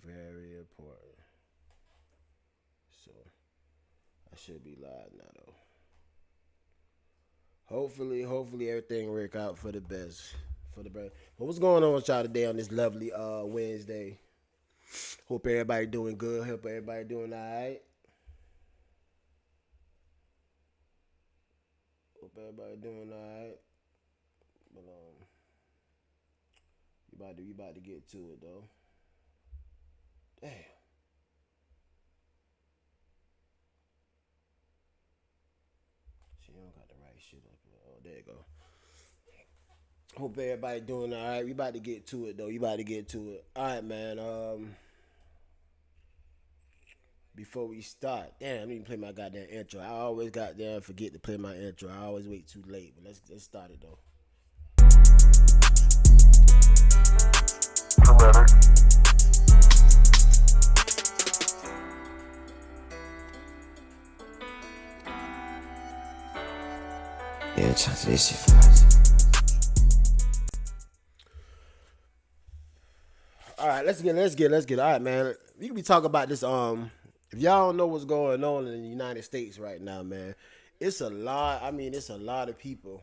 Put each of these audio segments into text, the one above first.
Very important. So I should be live now though. Hopefully everything work out for the best. For the best. But what's going on with y'all today on this lovely Wednesday? Hope everybody doing good. Hope everybody doing alright. Hope everybody doing alright. But we about to get to it though. Damn. She don't got the right shit up here. Oh, there you go. Hope everybody doing all right. We about to get to it though. You about to get to it. All right, man. Before we start, damn, I need to play my goddamn intro. I always goddamn forget to play my intro. I always wait too late. But let's start it though. Yeah, try to this shit fast. All right, let's get. All right, man. We can be talking about this. If y'all don't know what's going on in the United States right now, man, it's a lot. I mean, it's a lot of people.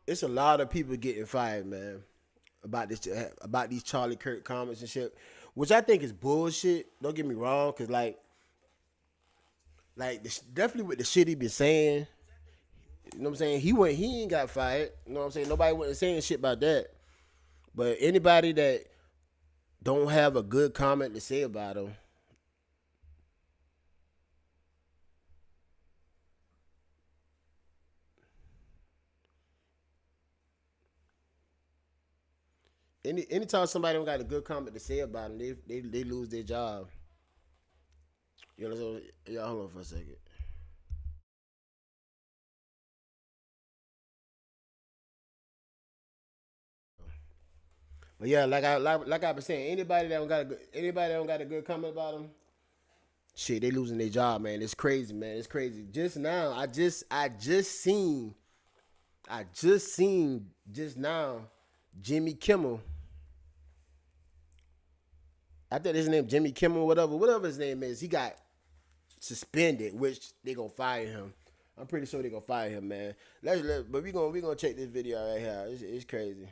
It's a lot of people getting fired, man, about these Charlie Kirk comments and shit, which I think is bullshit. Don't get me wrong, cause definitely with the shit he been saying. You know what I'm saying? He ain't got fired. You know what I'm saying? Nobody wasn't saying shit about that. But anybody that don't have a good comment to say about him, anytime somebody don't got a good comment to say about him, they lose their job. You know what I'm saying? Yeah, hold on for a second. But yeah, like I been saying, anybody that don't got a good comment about him, shit, they losing their job, man. It's crazy, man. It's crazy. Just now, I just seen just now Jimmy Kimmel. I think his name Jimmy Kimmel, whatever his name is. He got suspended, which they gonna fire him. I'm pretty sure they gonna fire him, man. But we gonna check this video right here. It's crazy.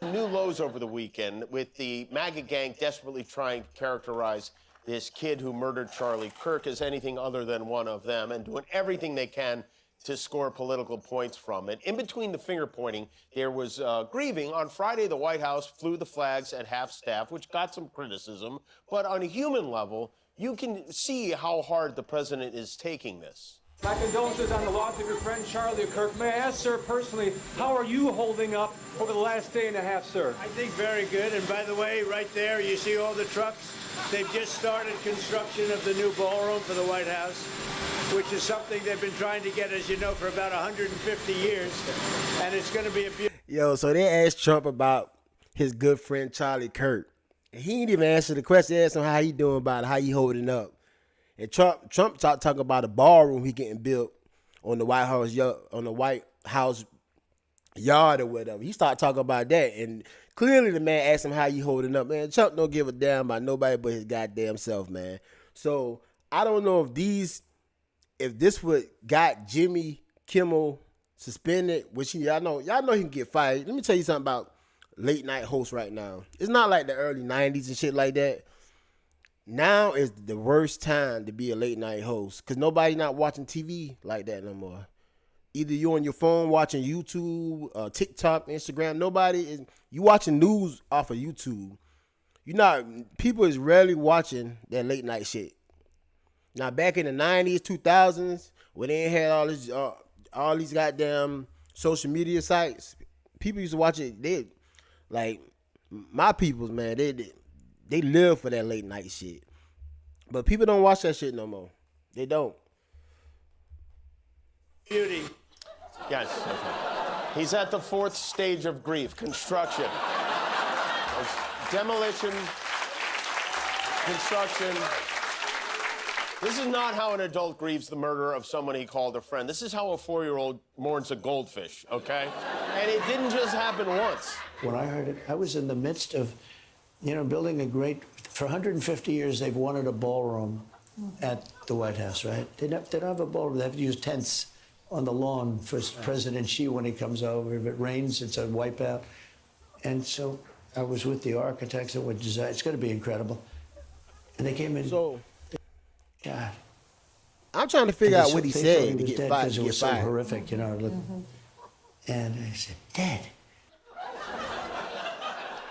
New lows over the weekend with the MAGA gang desperately trying to characterize this kid who murdered Charlie Kirk as anything other than one of them and doing everything they can to score political points from it. In between the finger pointing, there was grieving. On Friday, the White House flew the flags at half-staff, which got some criticism. But on a human level, you can see how hard the president is taking this. My condolences on the loss of your friend Charlie Kirk. May I ask, sir, personally, how are you holding up over the last day and a half, sir? I think very good. And by the way, right there, you see all the trucks? They've just started construction of the new ballroom for the White House, which is something they've been trying to get, as you know, for about 150 years. And it's going to be a beautiful... Yo, so they asked Trump about his good friend Charlie Kirk. And he didn't even answer the question. They asked him how he doing about it, how he holding up. And Trump talking about a ballroom he getting built on the White House yard or whatever. He started talking about that, and clearly the man asked him how you holding up. Man, Trump don't give a damn about nobody but his goddamn self, man. So I don't know if this would got Jimmy Kimmel suspended, which y'all know he can get fired. Let me tell you something about late night hosts right now. It's not like the early 90s and shit like that. Now is the worst time to be a late night host because nobody not watching TV like that no more. Either you on your phone watching YouTube, TikTok, Instagram. You watching news off of YouTube. People is rarely watching that late night shit. Now back in the 90s, 2000s, when they ain't had all these goddamn social media sites, people used to watch it. They like my peoples, man. They live for that late night shit. But people don't watch that shit no more. They don't. Beauty. Yes. He's at the fourth stage of grief, construction. Demolition, construction. This is not how an adult grieves the murder of someone he called a friend. This is how a 4-year-old mourns a goldfish, okay? And it didn't just happen once. When I heard it, I was in the midst of, building a great, for 150 years, they've wanted a ballroom at the White House, right? They don't have a ballroom. They have to use tents on the lawn for President Xi when he comes over. If it rains, it's a wipeout. And so I was with the architects that would design. It's going to be incredible. And they came in. So, God. I'm trying to figure out what he said to was get dead fired. because it was so horrific, And I said, dead.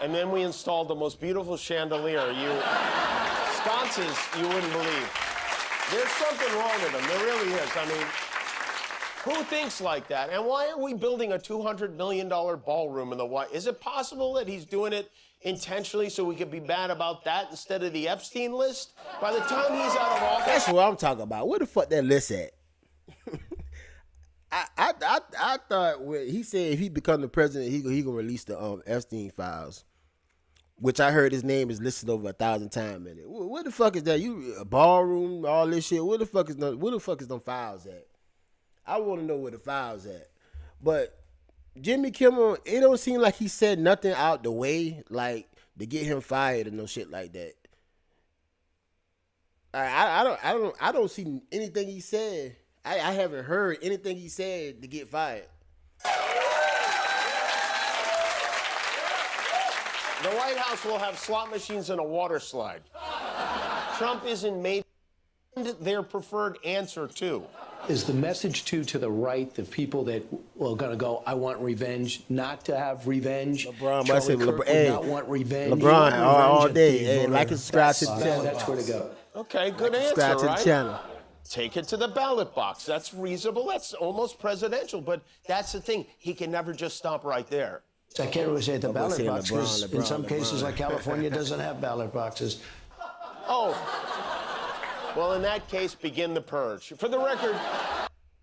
And then we installed the most beautiful chandelier. Sconces, you wouldn't believe. There's something wrong with them. There really is. I mean, who thinks like that? And why are we building a $200 million ballroom in the White? Is it possible that he's doing it intentionally so we could be mad about that instead of the Epstein list? By the time he's out of office... That's what I'm talking about. Where the fuck that list at? I thought when he said if he become the president, he gonna release the Epstein files, which I heard his name is listed over 1,000 times in it. Where the fuck is that? You a ballroom, all this shit. Where the fuck is them files at? I want to know where the files at. But Jimmy Kimmel, it don't seem like he said nothing out the way, like to get him fired or no shit like that. I don't see anything he said. I haven't heard anything he said to get fired. The White House will have slot machines and a water slide. Trump isn't made their preferred answer, too. Is the message, too, to the right, the people that are going to go, I want revenge, not to have revenge? LeBron might say, not want revenge. LeBron all day. Hey, like and subscribe to the channel. That's where to go. Okay, good answer, Subscribe to right? the channel. Take it to the ballot box. That's reasonable. That's almost presidential. But that's the thing. He can never just stop right there. I can't really say the ballot saying box because in some cases, like California, doesn't have ballot boxes. Oh. Well, in that case, begin the purge. For the record,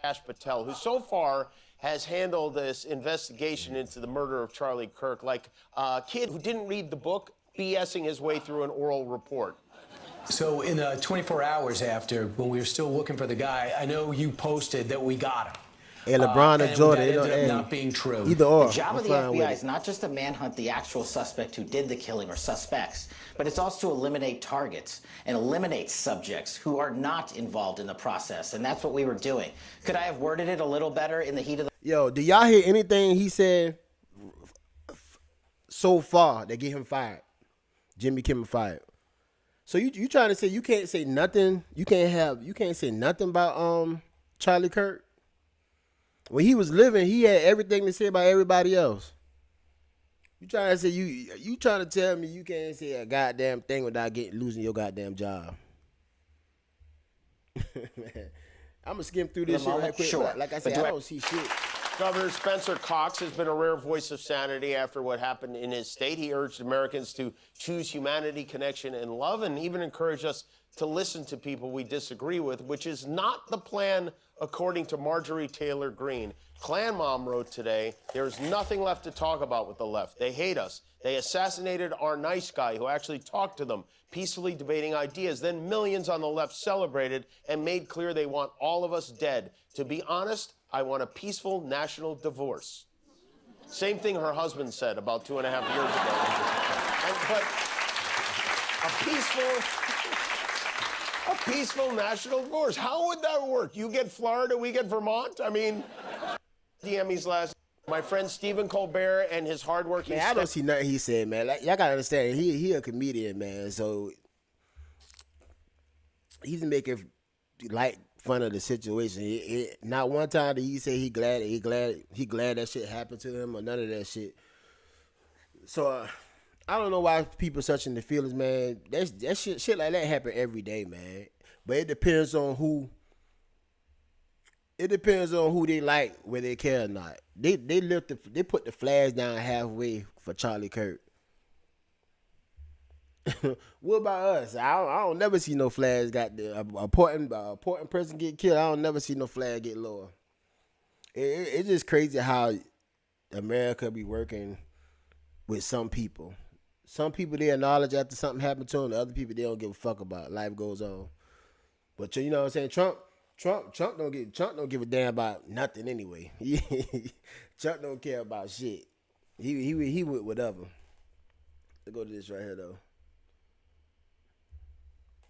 Ash Patel, who so far has handled this investigation into the murder of Charlie Kirk like a kid who didn't read the book, BSing his way through an oral report. So in the 24 hours after, when we were still looking for the guy, I know you posted that we got him. Hey, LeBron and Jordan, that ended up not being true. Either or. The job of the FBI is not just to manhunt the actual suspect who did the killing or suspects, but it's also to eliminate targets and eliminate subjects who are not involved in the process. And that's what we were doing. Could I have worded it a little better in the heat of the... Yo, do y'all hear anything he said so far that get him fired? Jimmy Kimmel fired. So you trying to say you can't say nothing? You can't say nothing about Charlie Kirk? When he was living, he had everything to say about everybody else. You trying to say you trying to tell me you can't say a goddamn thing without losing your goddamn job? Man, I'm gonna skim through this shit right quick. Sure. Like I said, I don't see shit. Governor Spencer Cox has been a rare voice of sanity after what happened in his state. He urged Americans to choose humanity, connection, and love, and even encouraged us to listen to people we disagree with, which is not the plan, according to Marjorie Taylor Greene. Klan Mom wrote today, there's nothing left to talk about with the left. They hate us. They assassinated our nice guy who actually talked to them, peacefully debating ideas. Then millions on the left celebrated and made clear they want all of us dead. To be honest, I want a peaceful national divorce. Same thing her husband said about 2.5 years ago. But a peaceful national divorce. How would that work? You get Florida, we get Vermont? I mean, the Emmys last. My friend Stephen Colbert and his hardworking. Man, I don't see nothing he said, man. Like, y'all gotta understand, he a comedian, man. So he's making light fun of the situation. Not one time did he say he glad that shit happened to him or none of that shit. So I don't know why people searching the feelings, man. That shit like that happen every day, man. But it depends on who. It depends on who they like, whether they care or not. They put the flags down halfway for Charlie Kirk. What about us? I don't never see no flags got the important person get killed. I don't never see no flag get lower. It's just crazy how America be working with some people. Some people they acknowledge after something happened to them. The other people they don't give a fuck about. Life goes on. But you know what I'm saying? Trump don't give a damn about nothing anyway. Trump don't care about shit. He with whatever. Let's go to this right here though.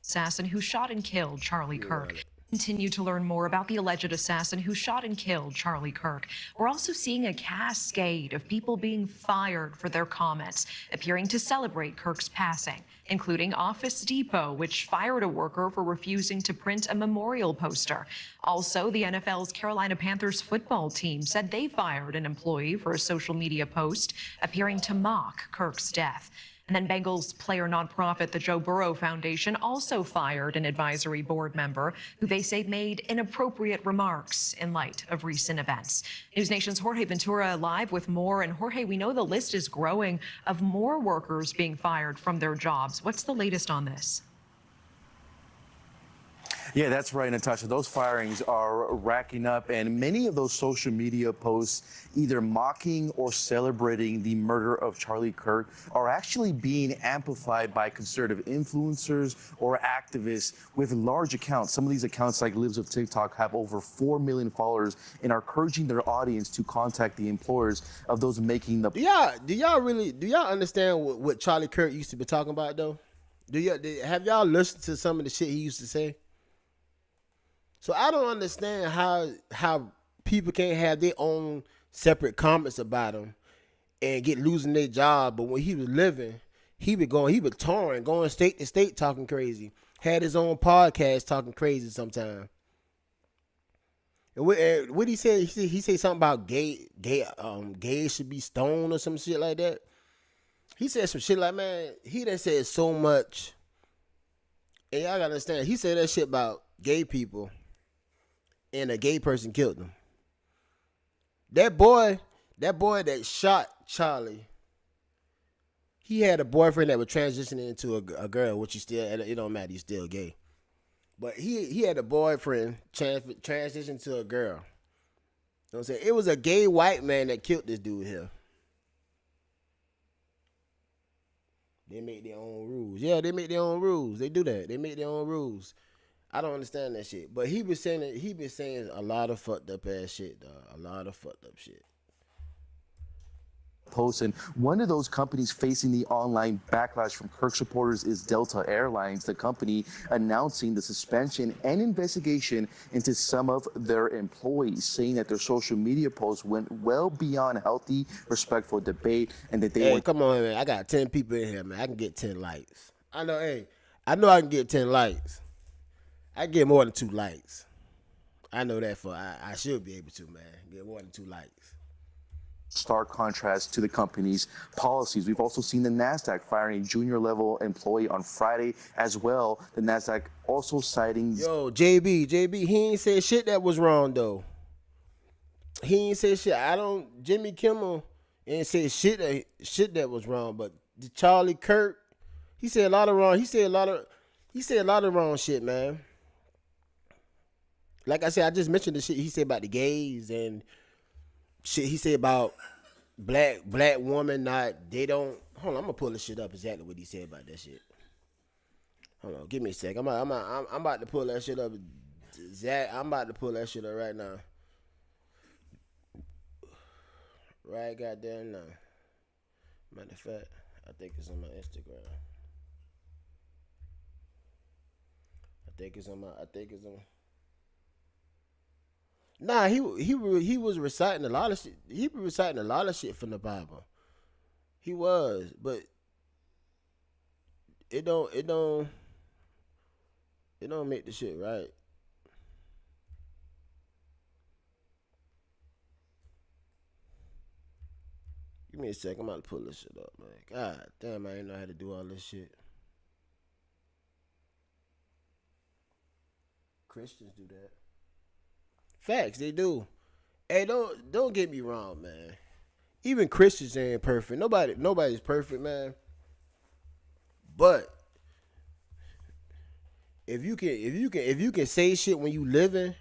Assassin who shot and killed Charlie Kirk. Continue to learn more about the alleged assassin who shot and killed Charlie Kirk. We're also seeing a cascade of people being fired for their comments, appearing to celebrate Kirk's passing, including Office Depot, which fired a worker for refusing to print a memorial poster. Also, the NFL's Carolina Panthers football team said they fired an employee for a social media post appearing to mock Kirk's death. And then Bengals player nonprofit, the Joe Burrow Foundation, also fired an advisory board member who they say made inappropriate remarks in light of recent events. News Nation's Jorge Ventura live with more. And Jorge, we know the list is growing of more workers being fired from their jobs. What's the latest on this? Yeah, that's right, Natasha. Those firings are racking up, and many of those social media posts either mocking or celebrating the murder of Charlie Kirk are actually being amplified by conservative influencers or activists with large accounts. Some of these accounts, like Lives of TikTok, have over 4 million followers and are encouraging their audience to contact the employers of those making the... Do y'all understand what Charlie Kirk used to be talking about though? Have y'all listened to some of the shit he used to say? So I don't understand how people can't have their own separate comments about him and get losing their job. But when he was living, he was touring, going state to state talking crazy. Had his own podcast talking crazy sometimes. And what he said, he said something about gay should be stoned or some shit like that. He said some shit like, man, he done said so much. And y'all gotta understand, he said that shit about gay people. And a gay person killed him. That boy that shot Charlie, he had a boyfriend that was transitioning into a girl, which it don't matter, he's still gay. But he had a boyfriend transition to a girl. You know what I'm saying? It was a gay white man that killed this dude here. They make their own rules. Yeah, they make their own rules. They do that. They make their own rules. I don't understand that shit. But he been saying a lot of fucked up ass shit, dog. A lot of fucked up shit. Posts, and one of those companies facing the online backlash from Kirk supporters is Delta Airlines, the company announcing the suspension and investigation into some of their employees, saying that their social media posts went well beyond healthy, respectful debate, and that they come on, man. I got 10 people in here, man. I can get 10 likes. I know I can get 10 likes. I get more than 2 likes. I know that I should be able to, man. Get more than 2 likes. stark contrast to the company's policies. We've also seen the NASDAQ firing a junior level employee on Friday as well. The NASDAQ also citing... Yo, JB, he ain't said shit that was wrong, though. He ain't say shit. Jimmy Kimmel ain't say shit that was wrong, but Charlie Kirk, he said a lot of wrong shit, man. Like I said, I just mentioned the shit he said about the gays and shit he said about black women hold on, I'm gonna pull this shit up exactly what he said about that shit. Hold on, give me a sec. I'm about to pull that shit up. Zach, I'm about to pull that shit up right now. Right goddamn now. Matter of fact, I think it's on my Instagram. I think it's on. Nah, he was reciting a lot of shit. He was reciting a lot of shit from the Bible. He was, but it don't make the shit right. Give me a sec. I'm about to pull this shit up, man. God damn, I ain't know how to do all this shit. Christians do that. Facts, they do. Hey, don't get me wrong, man. Even Christians ain't perfect. Nobody's perfect, man. But if you can say shit when you living,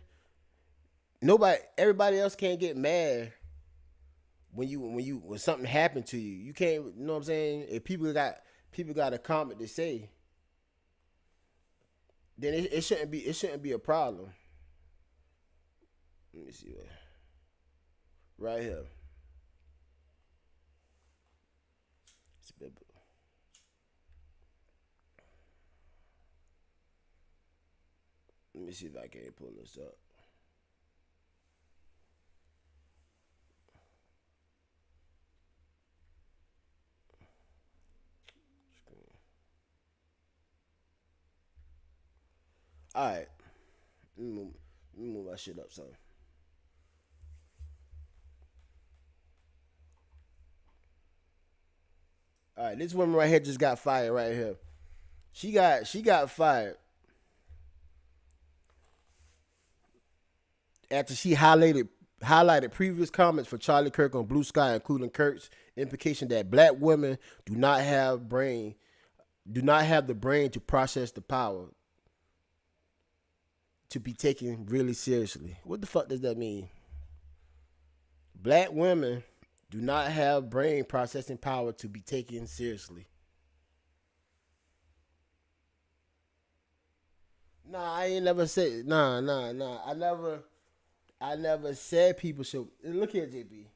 everybody else can't get mad when something happened to you. You can't, you know what I'm saying? If people got a comment to say, then it shouldn't be a problem. Let me see what. Right here. Let me see if I can pull this up. All right. Let me move my shit up some. All right, this woman right here just got fired right here. She got fired after she highlighted previous comments for Charlie Kirk on Blue Sky, including Kirk's implication that black women do not have the brain to process the power to be taken really seriously. What the fuck does that mean? Black women do not have brain processing power to be taken seriously. Nah, I ain't never said. Nah. I never said people should. Look here, JB.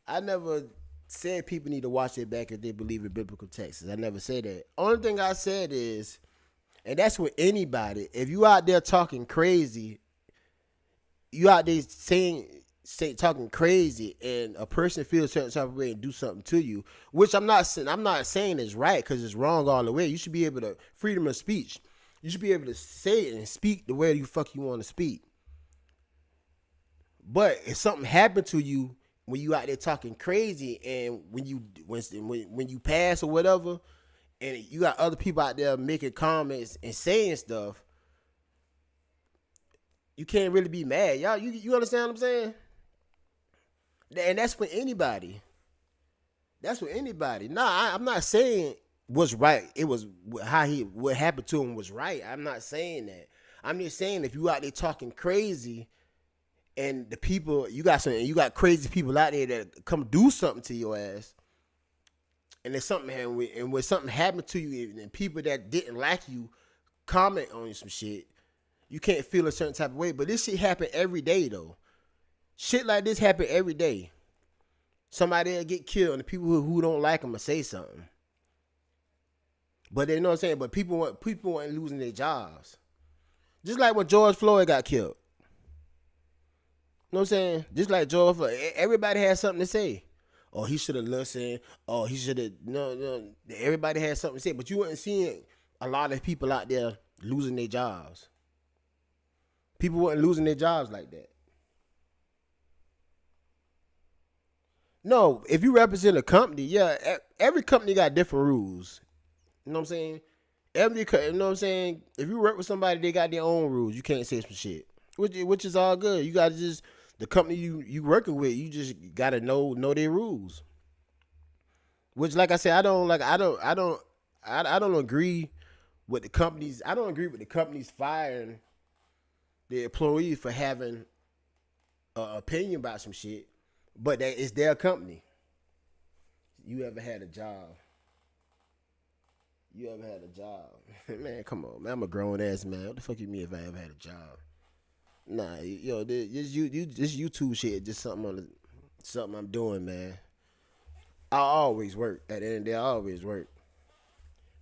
I never said people need to watch their back if they believe in biblical texts. I never said that. Only thing I said is, and that's with anybody, if you out there talking crazy, you out there talking crazy, and a person feels a certain type of way and do something to you, which I'm not saying is right because it's wrong all the way. You should be able to freedom of speech. You should be able to say it and speak the way you want to speak. But if something happened to you when you out there talking crazy, and when you pass or whatever, and you got other people out there making comments and saying stuff, you can't really be mad. Y'all, you understand what I'm saying? And that's for anybody. That's for anybody. Nah, I'm not saying what's right. It was what happened to him was right. I'm not saying that. I'm just saying if you out there talking crazy, and the people you got crazy people out there that come do something to your ass, and when something happened to you, and people that didn't like you comment on you some shit, you can't feel a certain type of way. But this shit happen every day though. Shit like this happen every day. Somebody will get killed, and the people who don't like them will say something. But they know what I'm saying. But people weren't losing their jobs. Just like when George Floyd got killed. You know what I'm saying? Just like George Floyd, everybody had something to say. Oh, he should have listened. Oh, he should have. No. Everybody had something to say, but you weren't seeing a lot of people out there losing their jobs. People weren't losing their jobs like that. No, if you represent a company, yeah, every company got different rules. You know what I'm saying? You know what I'm saying? If you work with somebody, they got their own rules. You can't say some shit, which is all good. You got to just, the company you working with, you just got to know their rules. Which, like I said, I don't agree with the companies. I don't agree with the companies firing the employees for having an opinion about some shit. But it's their company. You ever had a job? Man, come on, man. I'm a grown ass man. What the fuck you mean if I ever had a job? Nah, yo, this YouTube shit just something I'm doing, man. I always work. At the end of the day, I always work.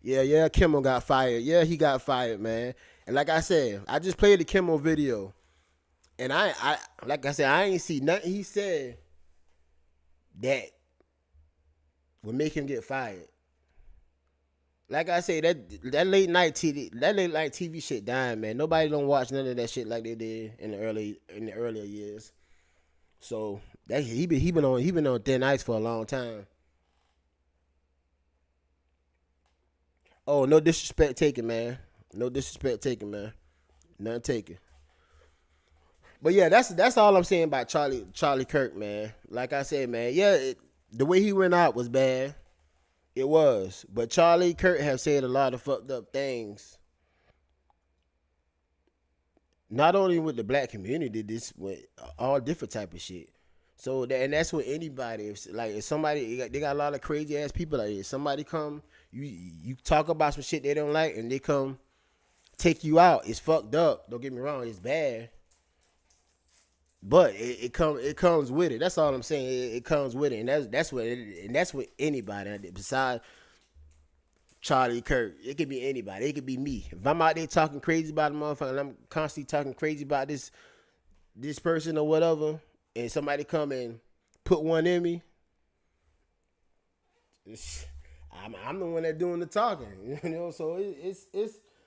Yeah, Kimmel got fired. Yeah, he got fired, man. And like I said, I just played the Kimmel video. And I ain't see nothing he said that would make him get fired. Like I say, that late night TV shit dying, man. Nobody don't watch none of that shit like they did in the earlier years. So that he been on thin ice for a long time. Oh, no disrespect taken, man. Nothing taken. But yeah, that's all I'm saying about Charlie Kirk, man. Like I said, man, yeah, the way he went out was bad. It was. But Charlie Kirk have said a lot of fucked up things. Not only with the black community, this with all different type of shit. So that's with anybody. If somebody, they got a lot of crazy ass people like this. Somebody come, You talk about some shit they don't like, and they come take you out. It's fucked up. Don't get me wrong. It's bad. But it comes with it. That's all I'm saying. It comes with it, and that's what anybody besides Charlie Kirk. It could be anybody. It could be me. If I'm out there talking crazy about a motherfucker, and I'm constantly talking crazy about this person or whatever, and somebody come and put one in me, I'm the one that doing the talking. You know, so it's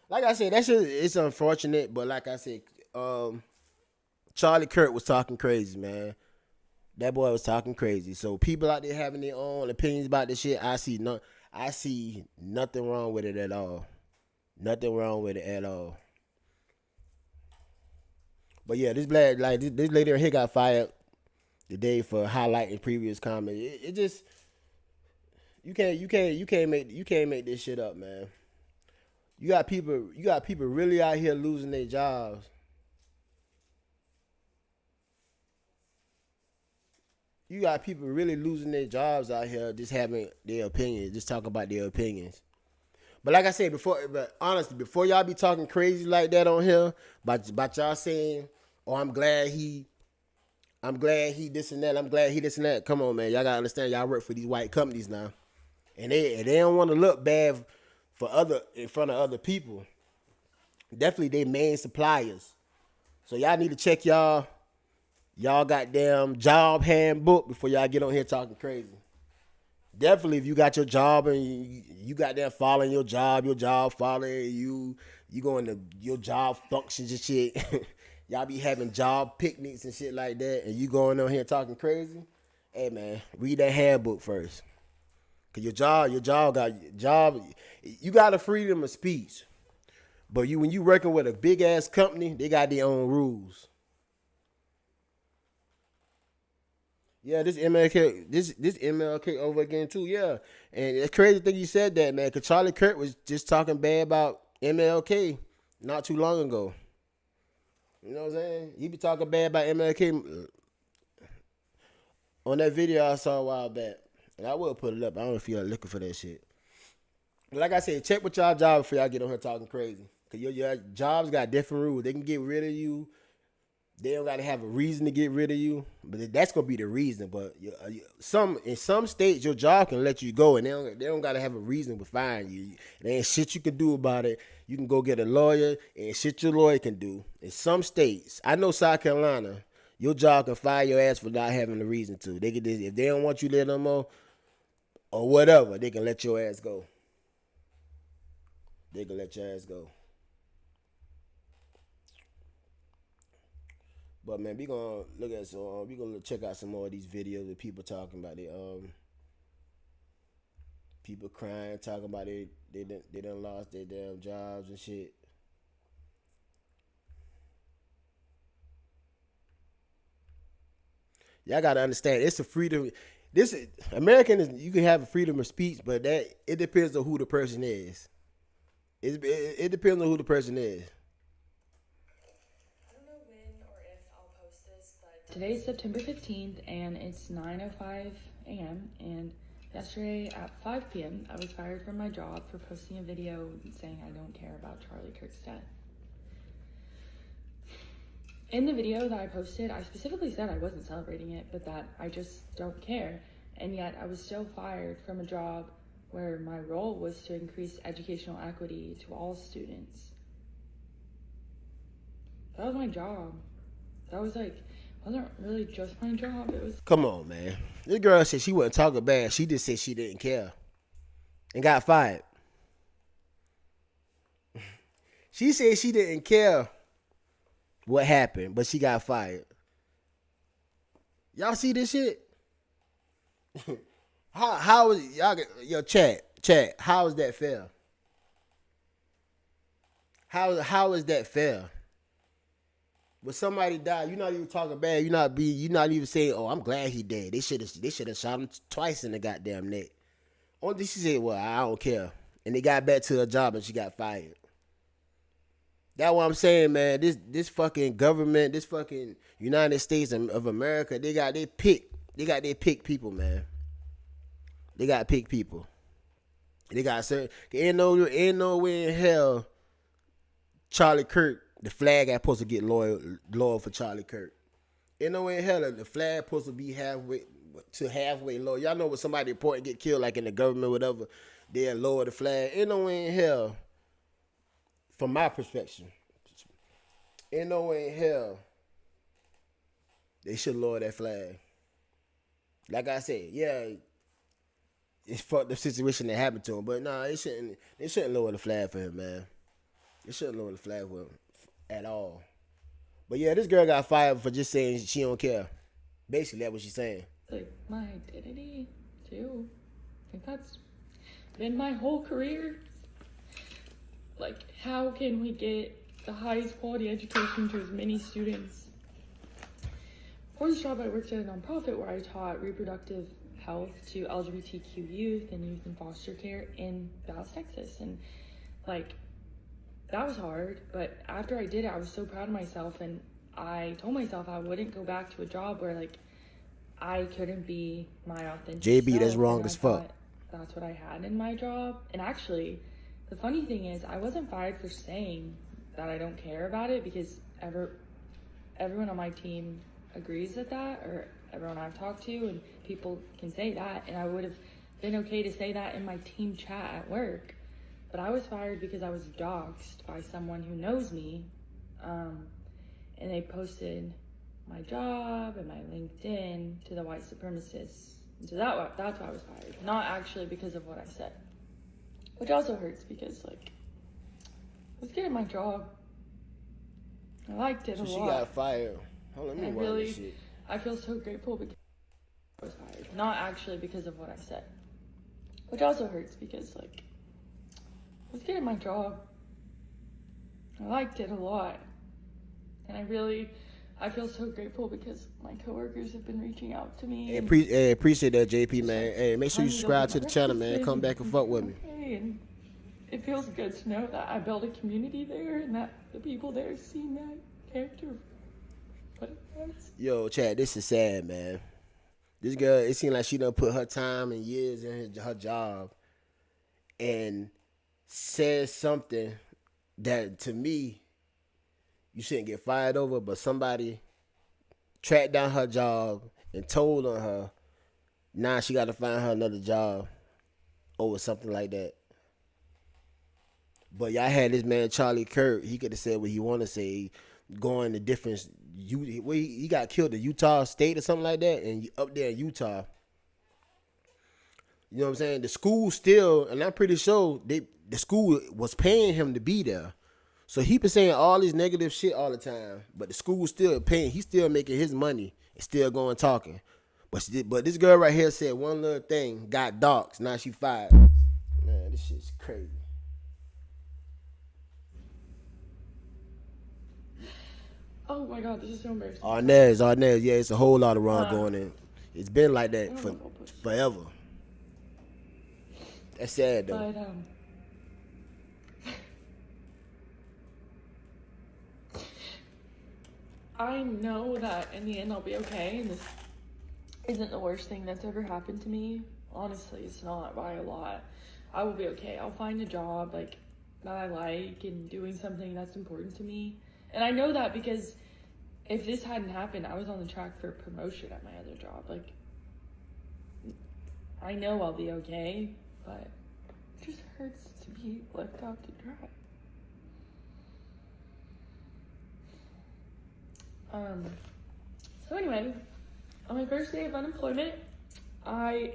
like I said, that shit, it's unfortunate, but like I said, Charlie Kirk was talking crazy, man. That boy was talking crazy. So people out there having their own opinions about this shit, I see nothing wrong with it at all. Nothing wrong with it at all. But yeah, this lady here got fired today for highlighting previous comments. It just you can't make this shit up, man. You got people really out here losing their jobs. You got people really losing their jobs out here, just having their opinions, just talking about their opinions. But like I said honestly, before y'all be talking crazy like that on here, about y'all saying, "Oh, I'm glad he this and that. I'm glad he this and that." Come on, man, y'all gotta understand. Y'all work for these white companies now, and they don't want to look bad in front of other people. Definitely, they main suppliers. So y'all need to check y'all goddamn job handbook before y'all get on here talking crazy. Definitely, if you got your job and you got there following your job following you going to your job functions and shit. Y'all be having job picnics and shit like that, and you going on here talking crazy. Hey man, read that handbook first. Cause you got a freedom of speech. But when you working with a big ass company, they got their own rules. Yeah, this MLK over again too. Yeah, and it's crazy thing you said that, man. Cause Charlie Kirk was just talking bad about MLK not too long ago. You know what I'm saying? He be talking bad about MLK on that video I saw a while back, and I will put it up. I don't know if y'all looking for that shit. But like I said, check with y'all job before y'all get on here talking crazy. Cause your jobs got different rules. They can get rid of you. They don't gotta have a reason to get rid of you, but that's gonna be the reason. But in some states, your job can let you go, and they don't gotta have a reason to fire you. There ain't shit you can do about it. You can go get a lawyer, and shit your lawyer can do. In some states, I know South Carolina, your job can fire your ass for not having a reason to. They can just, if they don't want you there no more, or whatever, they can let your ass go. They can let your ass go. But man, we gonna check out some more of these videos of people talking about it. People crying, talking about they done lost their damn jobs and shit. Y'all gotta understand, it's a freedom. You can have a freedom of speech, but it depends on who the person is. It depends on who the person is. Today's September 15th, and it's 9:05 a.m., and yesterday at 5 p.m., I was fired from my job for posting a video saying I don't care about Charlie Kirk's death. In the video that I posted, I specifically said I wasn't celebrating it, but that I just don't care, and yet I was still fired from a job where my role was to increase educational equity to all students. That was my job. That was wasn't really just my job. It was. Come on, man. This girl said she wasn't talking bad. She just said she didn't care and got fired. She said she didn't care what happened, but she got fired. Y'all see this shit? How is y'all chat? How is that fair? How is that fair? When somebody died, you're not even talking bad. You're not even saying, "Oh, I'm glad he dead." They should have shot him twice in the goddamn neck. Only she said, "Well, I don't care," and they got back to her job and she got fired. That's what I'm saying, man. This fucking government, this fucking United States of America, they got their pick people, man. They got pick people. They got certain. Ain't no way in hell Charlie Kirk, the flag ain't supposed to get loyal for Charlie Kirk. Ain't no way in hell the flag supposed to be halfway low. Y'all know when somebody important get killed, like in the government or whatever, they'll lower the flag. Ain't no way in hell, from my perspective, ain't no way in hell they should lower that flag. Like I said, yeah, it's fucked the situation that happened to him, but nah, they shouldn't lower the flag for him, man. They shouldn't lower the flag for him at all. But yeah, this girl got fired for just saying she don't care. Basically, that's what she's saying. Like, my identity, too. I think that's been my whole career. Like, how can we get the highest quality education to as many students? For this job, I worked at a nonprofit where I taught reproductive health to LGBTQ youth and youth in foster care in Dallas, Texas. And, like, that was hard, but after I did it, I was so proud of myself, and I told myself I wouldn't go back to a job where, like, I couldn't be my authentic JB, self, that's wrong and as I fuck. thought that's what I had in my job. And actually, the funny thing is, I wasn't fired for saying that I don't care about it, because everyone on my team agrees with that, or everyone I've talked to, and people can say that, and I would have been okay to say that in my team chat at work. But I was fired because I was doxxed by someone who knows me, and they posted my job and my LinkedIn to the white supremacists. And so that's why I was fired, not actually because of what I said. Which also hurts because, like, I was good at my job. I liked it a lot. She got fired. Hold on, let me rewind this shit. I feel so grateful because I was fired, not actually because of what I said. Which also hurts because, like, I was good at my job. I liked it a lot. And I feel so grateful because my coworkers have been reaching out to me. Hey, appreciate that, JP, man. Hey, make sure you subscribe to the channel, man. Come back and fuck with me. And it feels good to know that I built a community there and that the people there see my character. What it was. Yo, Chad, this is sad, man. This girl, it seems like she done put her time and years in her job and said something that, to me, you shouldn't get fired over, but somebody tracked down her job and told on her, now she got to find her another job over something like that. But y'all had this man, Charlie Kirk, he could have said what he want to say, going to different, he got killed in Utah State or something like that, and up there in Utah. You know what I'm saying? The school still, and I'm pretty sure the school was paying him to be there. So he been saying all this negative shit all the time, but the school still paying. He's still making his money and still going talking. But this girl right here said one little thing, got doxxed, now she fired. Man, this shit's crazy. Oh my God, this is so embarrassing. Arnez, yeah, it's a whole lot of wrong going in. It's been like that for forever. That's sad though. But I know that in the end I'll be okay, and this isn't the worst thing that's ever happened to me. Honestly, it's not by a lot. I will be okay. I'll find a job like that I like and doing something that's important to me. And I know that because if this hadn't happened, I was on the track for promotion at my other job. Like, I know I'll be okay, but it just hurts to be left out to dry. So anyway, on my first day of unemployment, I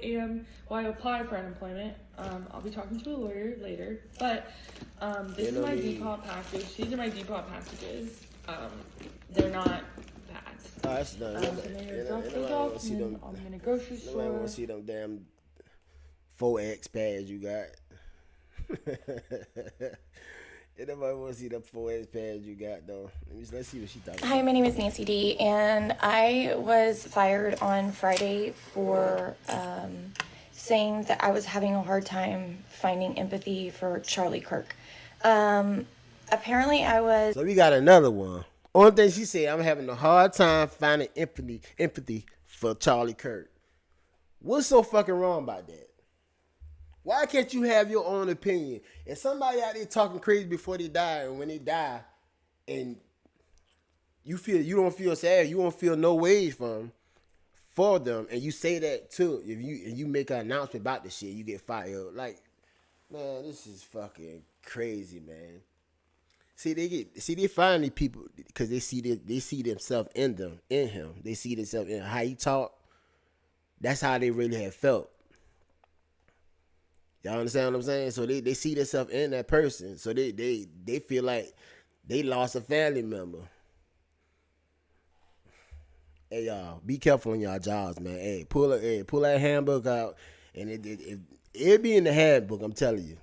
applied for unemployment. I'll be talking to a lawyer later, but this is my Depop package. These are my Depop packages. They're not bad. Oh, that's done. So I'm in a grocery store. Nobody want to see them damn 4X pads you got. Nobody want to see the 4X pads you got, though. Let's see what she thought. Hi, my name is Nancy D, and I was fired on Friday for saying that I was having a hard time finding empathy for Charlie Kirk. Apparently I was... So we got another one. Only thing she said, I'm having a hard time finding empathy for Charlie Kirk. What's so fucking wrong about that? Why can't you have your own opinion? If somebody out there talking crazy before they die, and when they die, and you don't feel sad, you don't feel no ways for them, and you say that too. If you make an announcement about the shit, you get fired. Like, man, this is fucking crazy, man. They find these people because they see themselves in him. They see themselves in how he talk. That's how they really have felt. Y'all understand what I'm saying? So they see themselves in that person. So they feel like they lost a family member. Hey y'all, be careful on y'all jobs, man. Hey, pull that handbook out, and it'll be in the handbook. I'm telling you,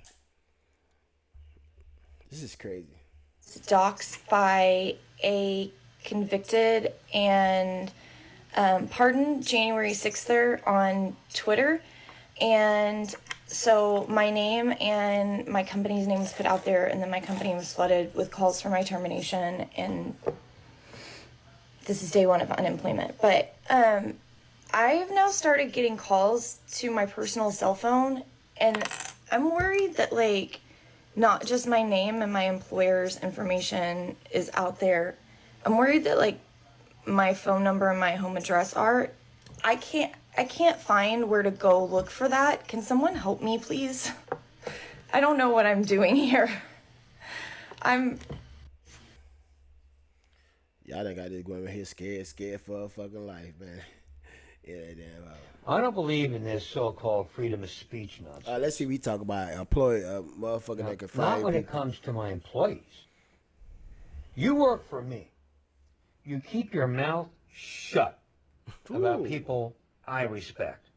this is crazy. Doxxed by a convicted and pardoned January 6th on Twitter, and so my name and my company's name was put out there, and then my company was flooded with calls for my termination, and this is day one of unemployment. But I've now started getting calls to my personal cell phone, and I'm worried that, like, not just my name and my employer's information is out there. I'm worried that, like, my phone number and my home address are. I can't find where to go look for that. Can someone help me, please? I don't know what I'm doing here. Y'all think I just going here scared for a fucking life, man. Yeah, damn. I don't believe in this so-called freedom of speech nonsense. Let's see. We talk about motherfucker that can fire Not when people. it comes to my employees. You work for me. You keep your mouth shut about people I respect.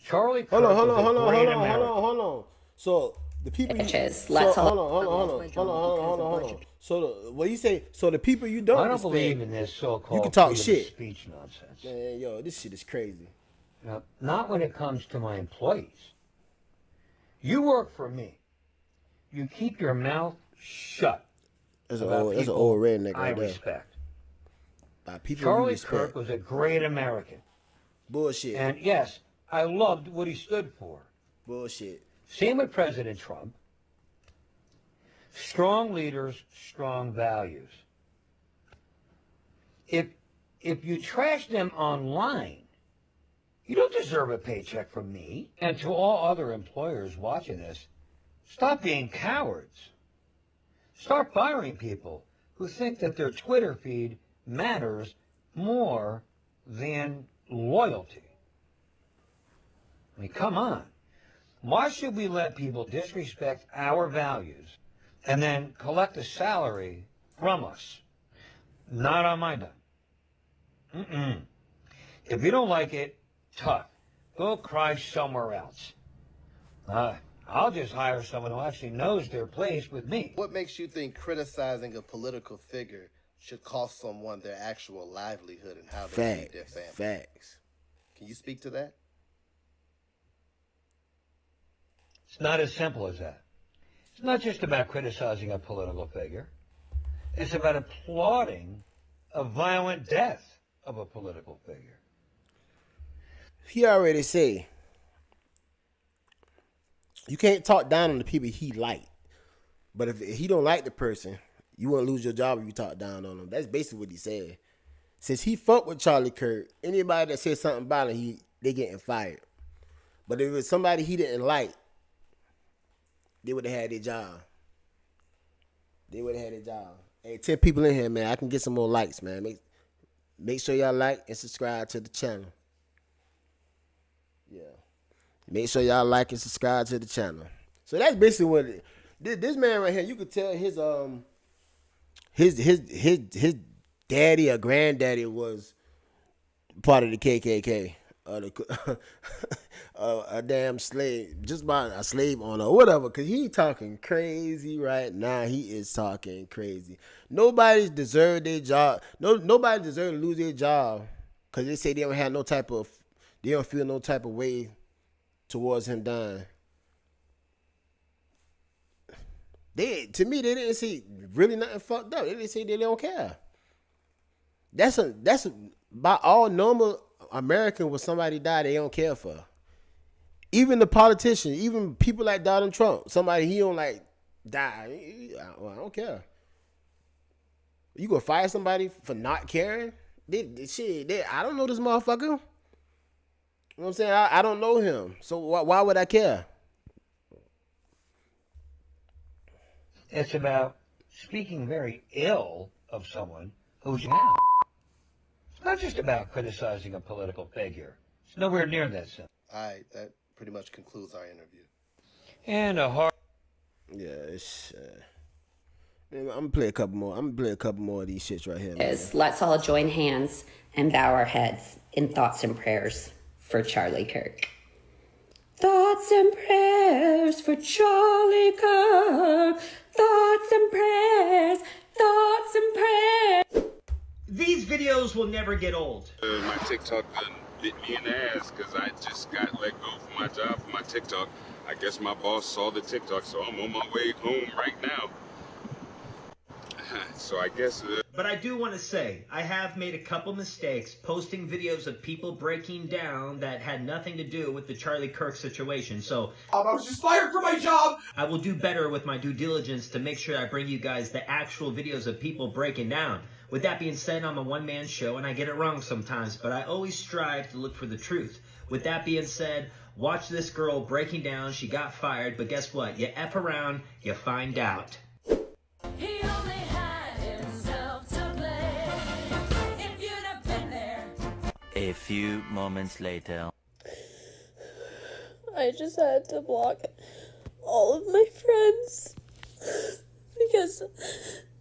Charlie Kirk was a great American. Hold on. So the people Bitches, hold on. So what you say? So the people you don't I don't respect, believe in this so-called you can talk freedom shit. of speech nonsense. Man, yo, this shit is crazy. Not when it comes to my employees. You work for me. You keep your mouth shut. That's an about old redneck I right there. respect. By people Charlie you respect. Kirk was a great American. Bullshit. And yes, I loved what he stood for. Bullshit. Same with President Trump. Strong leaders, strong values. If you trash them online, you don't deserve a paycheck from me. And to all other employers watching this, stop being cowards. Start firing people who think that their Twitter feed matters more than loyalty. I mean, come on. Why should we let people disrespect our values and then collect a salary from us? Not on my dime. If you don't like it, tough. Go cry somewhere else. I'll just hire someone who actually knows their place with me. What makes you think criticizing a political figure should cost someone their actual livelihood and how they feed their family? Facts. Can you speak to that? It's not as simple as that. It's not just about criticizing a political figure. It's about applauding a violent death of a political figure. He already say you can't talk down on the people he like. But if he don't like the person, you won't lose your job if you talk down on him. That's basically what he said. Since he fucked with Charlie Kirk, anybody that said something about him, they getting fired. But if it was somebody he didn't like, they would have had their job. Hey, 10 people in here, man. I can get some more likes, man. Make sure y'all like and subscribe to the channel. Yeah. Make sure y'all like and subscribe to the channel. So that's basically what this man right here, you could tell his daddy or granddaddy was part of the KKK. A damn slave, just about a slave owner or whatever, because he talking crazy right now. He is talking crazy. Nobody deserved their job. Nobody deserved to lose their job because they say they don't feel no type of way towards him dying. To me, they didn't see really nothing fucked up. They didn't say they don't care. That's by all normal American when somebody die, they don't care for. Even the politicians, even people like Donald Trump, somebody he don't like die. Well, I don't care. You gonna fire somebody for not caring? I don't know this motherfucker. You know what I'm saying? I don't know him, so why would I care? It's about speaking very ill of someone who's now. It's not just about criticizing a political figure. It's nowhere near that simple. All right, that pretty much concludes our interview. And a hard. Yeah, it's. I'm gonna play a couple more. I'm gonna play a couple more of these shits right here. Man. Let's all join hands and bow our heads in thoughts and prayers for Charlie Kirk. Thoughts and prayers for Charlie Kirk. Thoughts and prayers. Thoughts and prayers. These videos will never get old. My TikTok done bit me in the ass because I just got let go from my job for my TikTok. I guess my boss saw the TikTok, so I'm on my way home right now. So I guess... But I do want to say, I have made a couple mistakes posting videos of people breaking down that had nothing to do with the Charlie Kirk situation, so... I was just fired from my job! I will do better with my due diligence to make sure I bring you guys the actual videos of people breaking down. With that being said, I'm a one-man show and I get it wrong sometimes, but I always strive to look for the truth. With that being said, watch this girl breaking down. She got fired, but guess what? You F around, you find out. A few moments later. I just had to block all of my friends because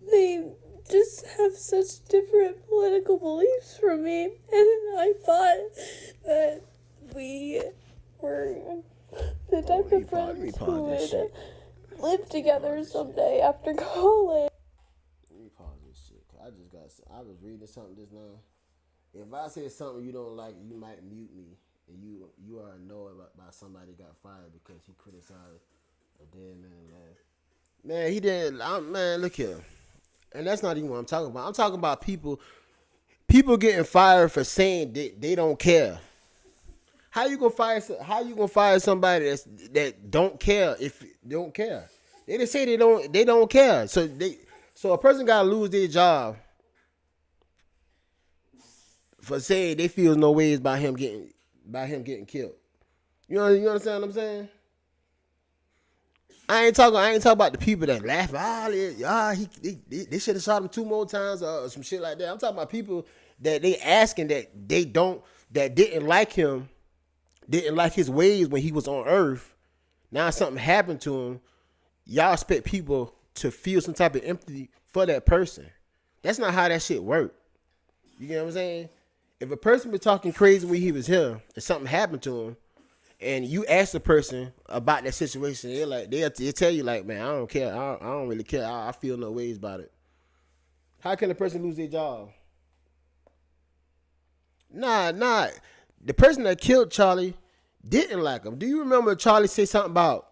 they just have such different political beliefs from me, and I thought that we were the type of friends who would live together someday after college. Let me pause this shit. I was reading something just now. If I say something you don't like, you might mute me, and you are annoyed about somebody got fired because he criticized a dead man life. Man, he didn't. Man, look here, and that's not even what I'm talking about. I'm talking about people getting fired for saying they don't care. How you gonna fire somebody that don't care if they don't care? They just say they don't care. So a person gotta lose their job for saying they feel no ways about him getting killed. You understand what I'm saying? I ain't talking about the people that laugh. They should have shot him 2 more times or some shit like that. I'm talking about people that they asking that didn't like him, didn't like his ways when he was on Earth. Now something happened to him. Y'all expect people to feel some type of empathy for that person. That's not how that shit work. You get what I'm saying? If a person been talking crazy when he was here and something happened to him, and you ask the person about that situation, they'll tell you like, man, I don't care. I don't really care. I feel no ways about it. How can a person lose their job? Nah. The person that killed Charlie didn't like him. Do you remember Charlie say something about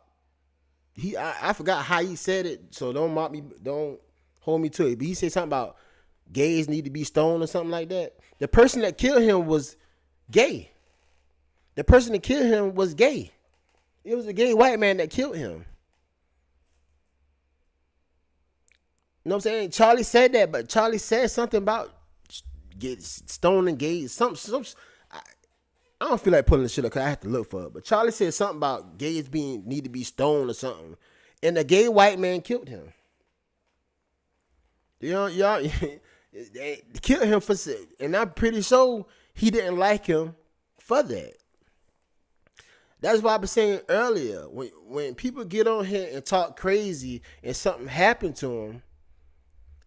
I forgot how he said it, so don't mock me, don't hold me to it. But he said something about gays need to be stoned or something like that. The person that killed him was gay. The person that killed him was gay. It was a gay white man that killed him. You know what I'm saying? Charlie said that, but Charlie said something about stoning gays. I don't feel like pulling the shit up because I have to look for it. But Charlie said something about gays need to be stoned or something. And the gay white man killed him. Y'all they killed him for, and I'm pretty sure he didn't like him for that. That's why I was saying earlier, when people get on here and talk crazy and something happened to them,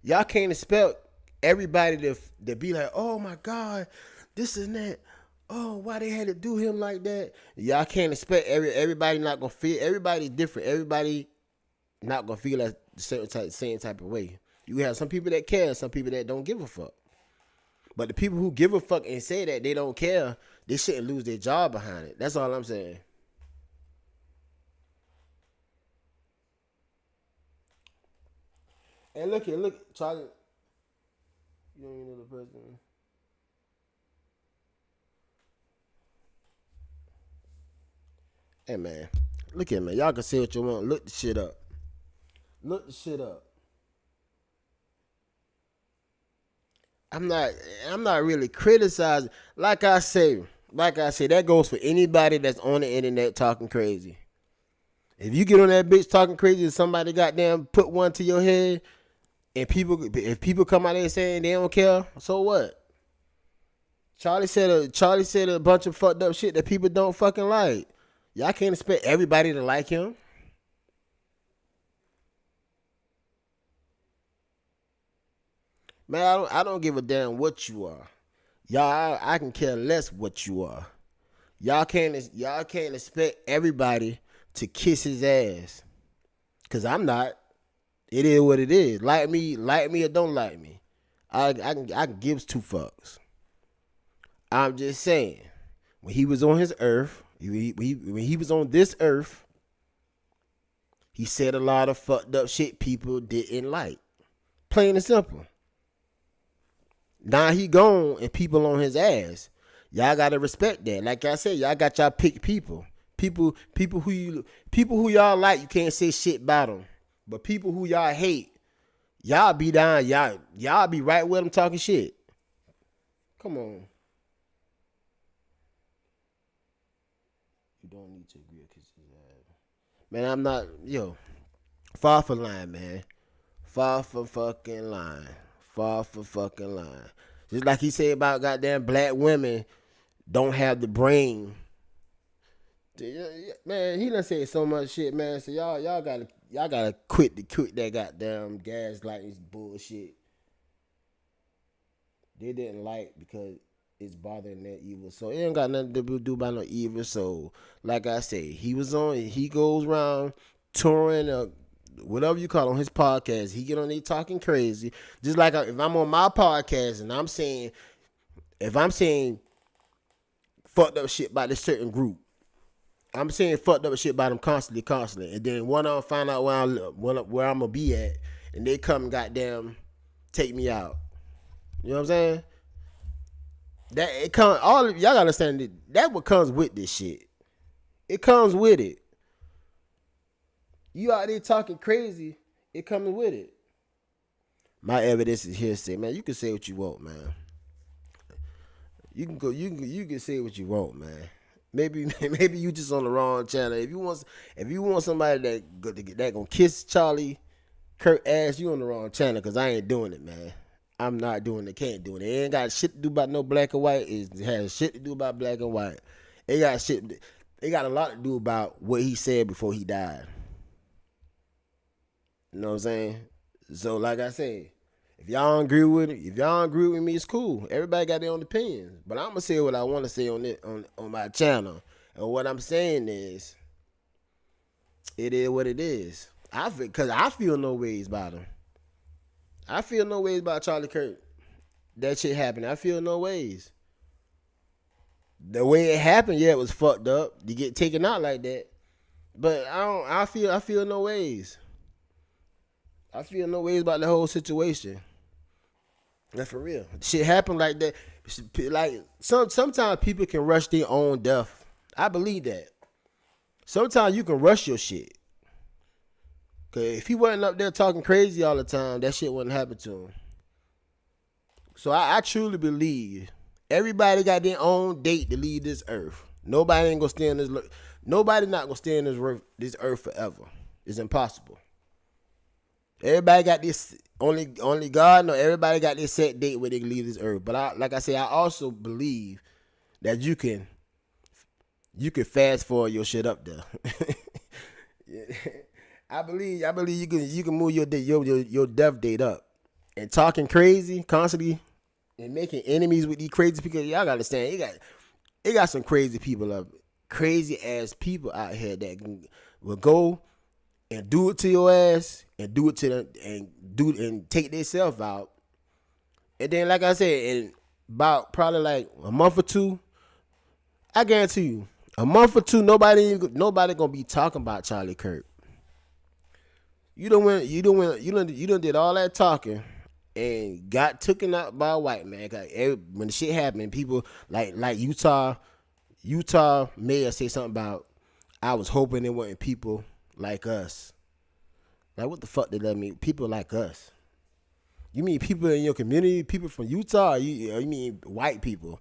y'all can't expect everybody to be like, oh my God, this and that. Oh, why they had to do him like that? Y'all can't expect everybody not gonna feel. Everybody's different. Everybody not gonna feel that same type of way. You have some people that care, and some people that don't give a fuck. But the people who give a fuck and say that they don't care, they shouldn't lose their job behind it. That's all I'm saying. And look, Charlie. You don't even know the president. Hey man, look at me. Y'all can say what you want. Look the shit up. Look the shit up. I'm not really criticizing. Like I say, that goes for anybody that's on the internet talking crazy. If you get on that bitch talking crazy and somebody goddamn put one to your head, and if people come out there saying they don't care, so what? Charlie said a bunch of fucked up shit that people don't fucking like. Y'all can't expect everybody to like him. Man, I don't give a damn what you are. Y'all, I can care less what you are. Y'all can't expect everybody to kiss his ass. Cause I'm not. It is what it is. Like me or don't like me. I can give two fucks. I'm just saying, when he was on his earth, when he was on this earth, he said a lot of fucked up shit people didn't like. Plain and simple. Now he gone and people on his ass. Y'all gotta respect that. Like I said, y'all got y'all pick people. People who y'all like, you can't say shit about them. But people who y'all hate, y'all be down. Y'all be right with them talking shit. Come on. You don't need to agree with his ass. Man, I'm not, far from lying, man. Far from fucking lying. Far from fucking lying. Just like he said about goddamn black women don't have the brain. Man, he done said so much shit, man. So y'all gotta quit that goddamn gaslighting bullshit. They didn't like because it's bothering their evil soul. It ain't got nothing to do about no evil soul. Like I say, he goes around touring whatever you call it, on his podcast. He get on there talking crazy. Just like if I'm on my podcast and if I'm saying fucked up shit about this certain group, I'm saying fucked up shit about them constantly. And then one of them find out where I'm going to be at, and they come and goddamn take me out. You know what I'm saying? Y'all gotta understand that what comes with this shit. It comes with it. You out there talking crazy, it comes with it. My evidence is hearsay, man. You can say what you want, man. You can say what you want, man. Maybe you just on the wrong channel. If you want somebody that gonna kiss Charlie Kirk ass, you on the wrong channel, cause I ain't doing it, man. I'm not doing it. Can't do it. It ain't got shit to do about no black and white. It has shit to do about black and white. It got a lot to do about what he said before he died. You know what I'm saying? So like I said, if y'all don't agree with me, it's cool. Everybody got their own opinions. But I'm gonna say what I want to say on my channel. And what I'm saying is, it is what it is. Cause I feel no ways about him. I feel no ways about Charlie Kirk. That shit happened. I feel no ways. The way it happened, yeah, it was fucked up to get taken out like that. But I feel no ways. I feel no ways about the whole situation. That's for real. Shit happened like that. Like sometimes people can rush their own death. I believe that. Sometimes you can rush your shit. Cause if he wasn't up there talking crazy all the time, that shit wouldn't happen to him. So I truly believe everybody got their own date to leave this earth. Nobody ain't gonna stay in this. Nobody not gonna stay in this earth forever. It's impossible. Everybody got this. Only God know. Everybody got this set date where they can leave this earth. But like I say, I also believe that you can fast forward your shit up there. I believe you can move your death date up. And talking crazy constantly and making enemies with these crazy people. Y'all gotta understand, it got some crazy ass people out here that will go and do it to your ass and do it to them and take themselves out. And then, like I said, in about probably like a month or two, I guarantee you, a month or two, nobody gonna be talking about Charlie Kirk. You done did all that talking and got taken out by a white man. When the shit happened, people like Utah mayor say something about, I was hoping it wasn't people like us. Like, what the fuck did that mean? People like us. You mean people in your community, people from Utah, or you mean white people?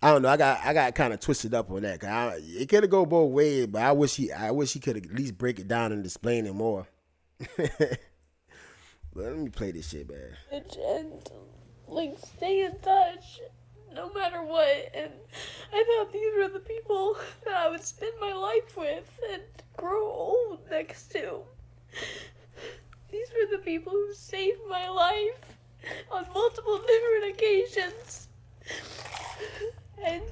I don't know. I got kind of twisted up on that. It could have go both ways, but I wish he could at least break it down and explain it more. But let me play this shit, man. And like stay in touch no matter what. And I thought these were the people that I would spend my life with and grow old next to. These were the people who saved my life on multiple different occasions. And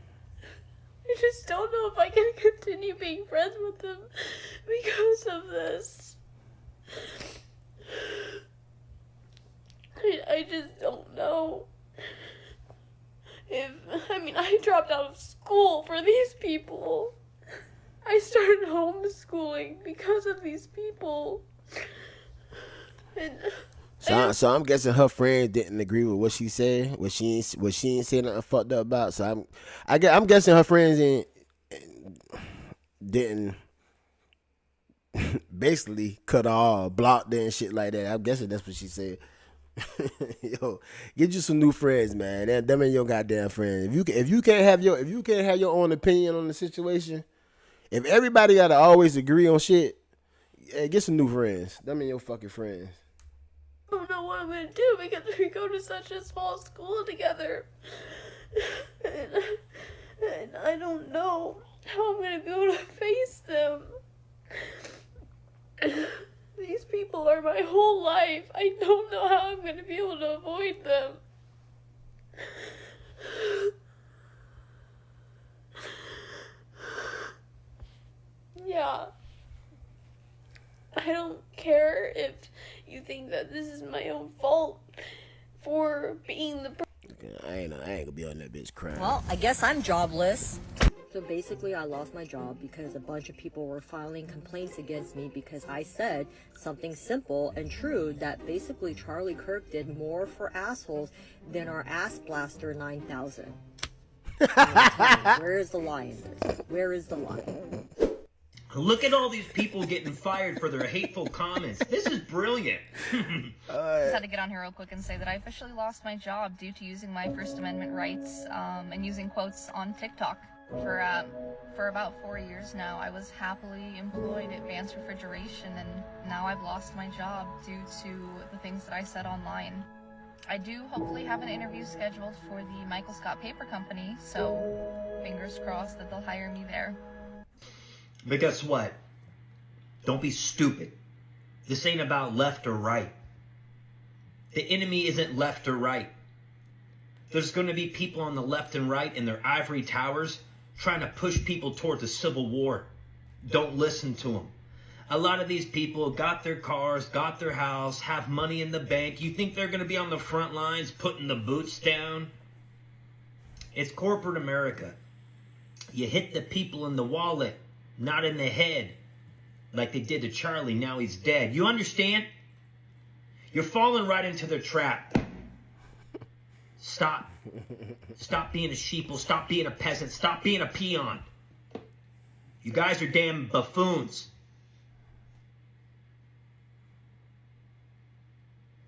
I just don't know if I can continue being friends with them because of this. I just don't know if, I dropped out of school for these people. I started homeschooling because of these people. And So I'm guessing her friend didn't agree with what she said. What she ain't say nothing fucked up about. So I'm guessing her friends didn't basically cut her off, blocked her and shit like that. I'm guessing that's what she said. Yo, get you some new friends, man. Them ain't your goddamn friends. If you can't have your own opinion on the situation, if everybody gotta always agree on shit, yeah, get some new friends. Them ain't your fucking friends. I don't know what I'm gonna do because we go to such a small school together. And I don't know how I'm gonna be able to face them. These people are my whole life. I don't know how I'm gonna be able to avoid them. Yeah. I don't care if you think that this is my own fault for being the I ain't gonna be on that bitch crying. Well, I guess I'm jobless. So basically, I lost my job because a bunch of people were filing complaints against me because I said something simple and true, that basically Charlie Kirk did more for assholes than our Ass Blaster 9000. Where is the lie in this? Where is the lie? Look at all these people getting fired for their hateful comments. This is brilliant. Just had to get on here real quick and say that I officially lost my job due to using my First Amendment rights and using quotes on TikTok. For about 4 years now, I was happily employed at Vance Refrigeration, and now I've lost my job due to the things that I said online. I do hopefully have an interview scheduled for the Michael Scott Paper Company, so fingers crossed that they'll hire me there. But guess what? Don't be stupid. This ain't about left or right. The enemy isn't left or right. There's going to be people on the left and right in their ivory towers trying to push people towards a civil war. Don't listen to them. A lot of these people got their cars, got their house, have money in the bank. You think they're going to be on the front lines putting the boots down? It's corporate America. You hit the people in the wallet, not in the head, like they did to Charlie. Now he's dead. You understand? You're falling right into their trap. Stop. Stop being a sheeple. Stop being a peasant. Stop being a peon. You guys are damn buffoons.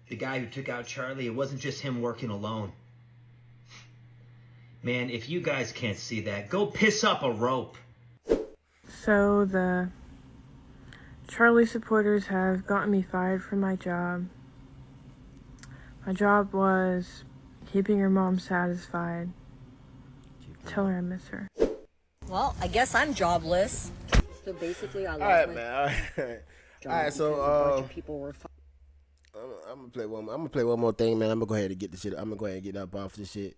The guy who took out Charlie, it wasn't just him working alone. Man, if you guys can't see that, go piss up a rope. So the Charlie supporters have gotten me fired from my job. My job was keeping her mom satisfied. Tell her I miss her. Well, I guess I'm jobless. So basically, I lost All right, my man. All right, so a bunch of people were I'm gonna play one more thing, man. I'm gonna go ahead and get this shit. I'm gonna go ahead and get up off this shit.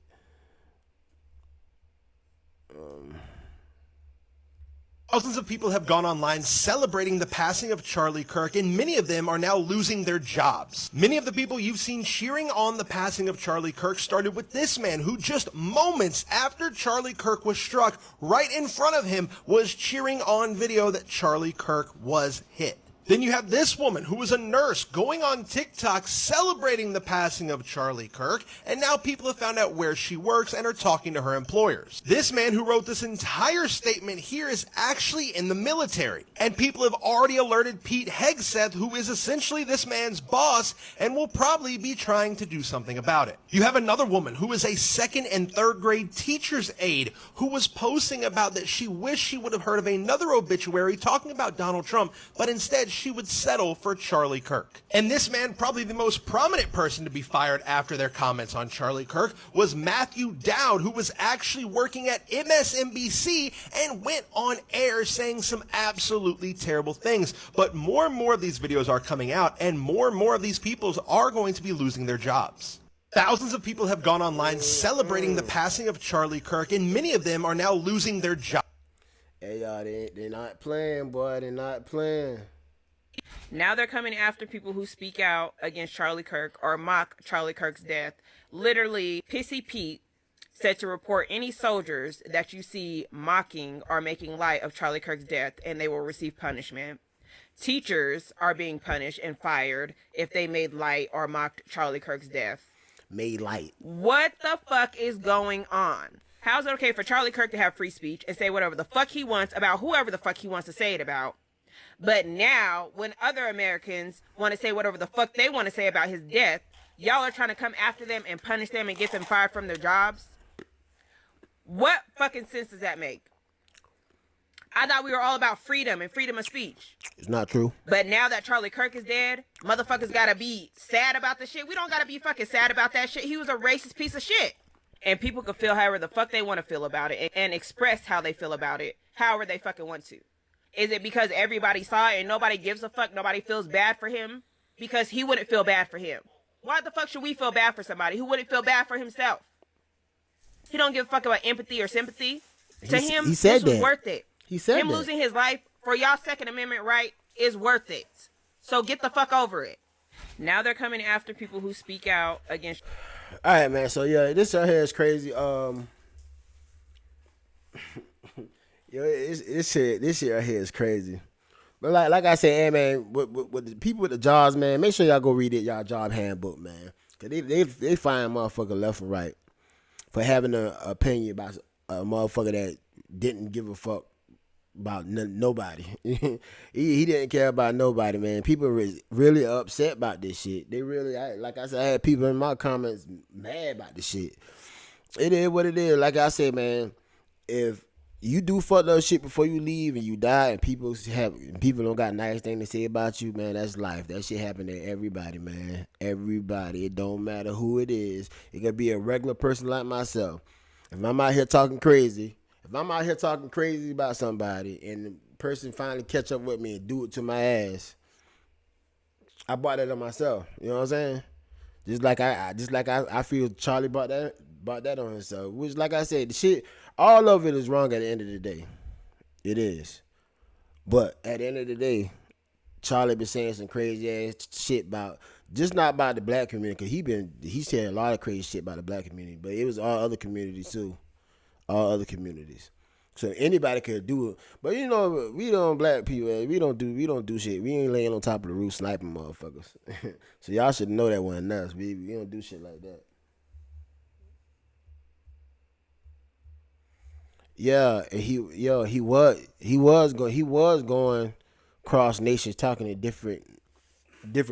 Thousands of people have gone online celebrating the passing of Charlie Kirk, and many of them are now losing their jobs. Many of the people you've seen cheering on the passing of Charlie Kirk started with this man who just moments after Charlie Kirk was struck, right in front of him, was cheering on video that Charlie Kirk was hit. Then you have this woman who was a nurse going on TikTok celebrating the passing of Charlie Kirk, and now people have found out where she works and are talking to her employers. This man who wrote this entire statement here is actually in the military, and people have already alerted Pete Hegseth, who is essentially this man's boss, and will probably be trying to do something about it. You have another woman who is a 2nd and 3rd grade teacher's aide who was posting about that she wished she would have heard of another obituary talking about Donald Trump, but instead she would settle for Charlie Kirk. And this man, probably the most prominent person to be fired after their comments on Charlie Kirk, was Matthew Dowd, who was actually working at MSNBC and went on air saying some absolutely terrible things. But more and more of these videos are coming out, and more of these people are going to be losing their jobs. Thousands of people have gone online celebrating the passing of Charlie Kirk, and many of them are now losing their jobs. Hey, y'all, they're not playing, boy. They're not playing. Now they're coming after people who speak out against Charlie Kirk or mock Charlie Kirk's death. Literally, Pissy Pete said to report any soldiers that you see mocking or making light of Charlie Kirk's death, and they will receive punishment. Teachers are being punished and fired if they made light or mocked Charlie Kirk's death. Made light. What the fuck is going on? How's it okay for Charlie Kirk to have free speech and say whatever the fuck he wants about whoever the fuck he wants to say it about? But now, when other Americans want to say whatever the fuck they want to say about his death, y'all are trying to come after them and punish them and get them fired from their jobs? What fucking sense does that make? I thought we were all about freedom and freedom of speech. It's not true. But now that Charlie Kirk is dead, motherfuckers gotta be sad about the shit. We don't gotta be fucking sad about that shit. He was a racist piece of shit. And people can feel however the fuck they want to feel about it and express how they feel about it however they fucking want to. Is it because everybody saw it and nobody gives a fuck, nobody feels bad for him? Because he wouldn't feel bad for him. Why the fuck should we feel bad for somebody who wouldn't feel bad for himself? He don't give a fuck about empathy or sympathy. To him, he said this was that. worth it. He said him that. losing his life for y'all Second Amendment right is worth it. So get the fuck over it. Now they're coming after people who speak out against. All right, man. So yeah, this right here is crazy. Yo, this shit right here is crazy. But like I said, hey, man, with the people with the jobs, man, make sure y'all go read it, y'all job handbook, man. Cause they find motherfucker left and right for having an opinion about a motherfucker that didn't give a fuck about nobody. he didn't care about nobody, man. People were really upset about this shit. They really, like I said, I had people in my comments mad about this shit. It is what it is. Like I said, man, if you do fucked up shit before you leave and you die and people don't got nice thing to say about you, man, that's life. That shit happen to everybody, man. Everybody. It don't matter who it is. It could be a regular person like myself. If I'm out here talking crazy about somebody and the person finally catch up with me and do it to my ass, I brought that on myself. You know what I'm saying? Just like I feel Charlie brought that on himself. Which, like I said, the shit, all of it is wrong at the end of the day. It is. But at the end of the day, Charlie been saying some crazy ass shit about, just not about the black community, because he said a lot of crazy shit about the black community, but it was all other communities too. All other communities. So anybody could do it. But you know, we don't black people, we don't do shit. We ain't laying on top of the roof sniping motherfuckers. So y'all should know that wasn't us. We don't do shit like that. Yeah, and he was going cross nations talking to different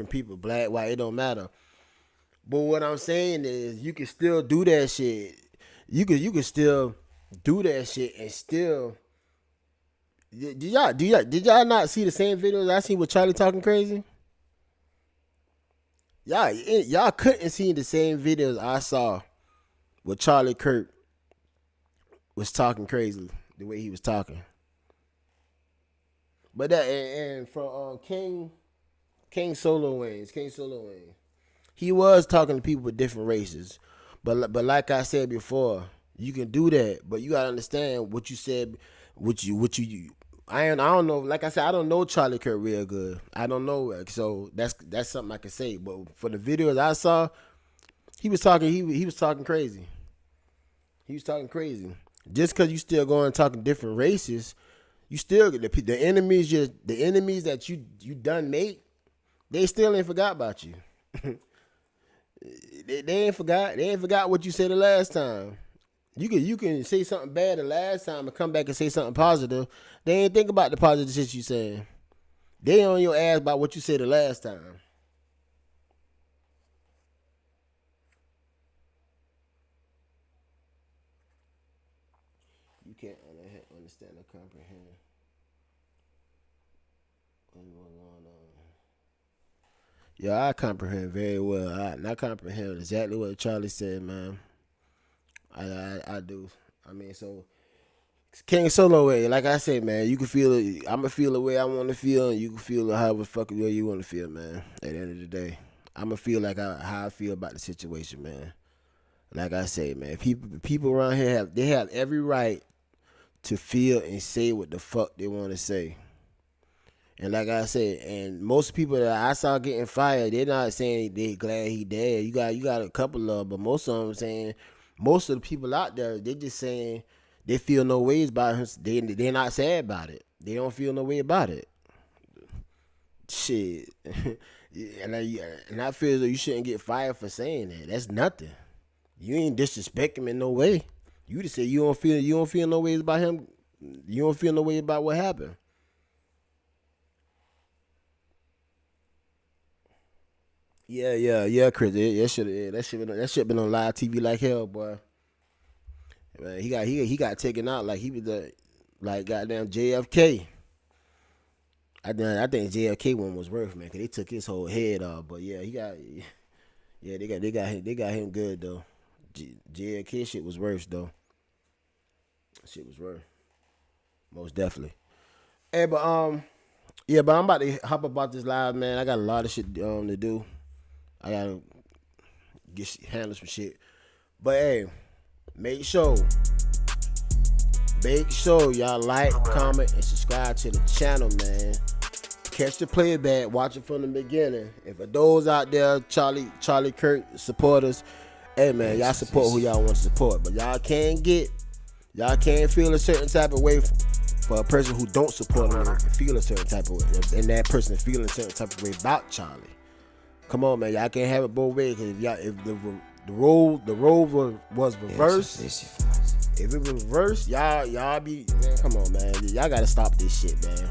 people, black, white, it don't matter. But what I'm saying is you can still do that shit. You can still do that shit and still. Did y'all not see the same videos I seen with Charlie talking crazy? Y'all couldn't see the same videos I saw with Charlie Kirk was talking crazy the way he was talking. But that and from King Solo Wayne, he was talking to people with different races. But like I said before, you can do that, but you gotta understand what you said. I don't know. Like I said, I don't know Charlie Kirk real good. I don't know, so that's something I can say. But for the videos I saw, he was talking. He was talking crazy. He was talking crazy. Just because you still going talking different races, you still the enemies that you done made, they still ain't forgot about you. they ain't forgot. They ain't forgot what you said the last time. You can say something bad the last time and come back and say something positive. They ain't think about the positive shit you saying. They on your ass about what you said the last time. You can't understand or comprehend what's going on. Yeah, I comprehend very well. I comprehend exactly what Charlie said, man. I do. I mean, so King Solo way, like I said, man, you can feel it. I'ma feel the way I want to feel, and you can feel however fucking way you want to feel, man. At the end of the day, I'ma feel like how I feel about the situation, man. Like I say, man, people around here have every right to feel and say what the fuck they want to say. And like I said, and most people that I saw getting fired, they're not saying they glad he dead. You got a couple of them, but most of them saying, most of the people out there, they just saying they feel no ways about him. They're not sad about it. They don't feel no way about it. Shit. And I feel as though you shouldn't get fired for saying that. That's nothing. You ain't disrespect him in no way. You just say you don't feel no ways about him. You don't feel no way about what happened. Yeah, Chris. That should been on live TV like hell, boy. Man, he got taken out like he was like goddamn JFK. I think JFK one was worse, man, cause they took his whole head off. But yeah, they got him good though. JFK shit was worse though. Shit was worse, most definitely. Hey, but I'm about to hop about this live, man. I got a lot of shit to do. I gotta handle some shit. But hey, make sure y'all like, comment, and subscribe to the channel, man. Catch the playback, watch it from the beginning. And for those out there, Charlie Kirk supporters, hey man, y'all support who y'all want to support. But y'all can't feel a certain type of way for a person who don't support him and feel a certain type of way. And that person feeling a certain type of way about Charlie. Come on, man, y'all can't have it both ways. Cause if the role was reversed, if it was reversed, y'all be, man, come on, man, y'all gotta stop this shit, man.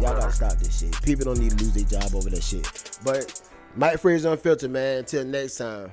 Y'all gotta stop this shit. People don't need to lose their job over that shit. But Mike Fraser Unfiltered, man. Until next time.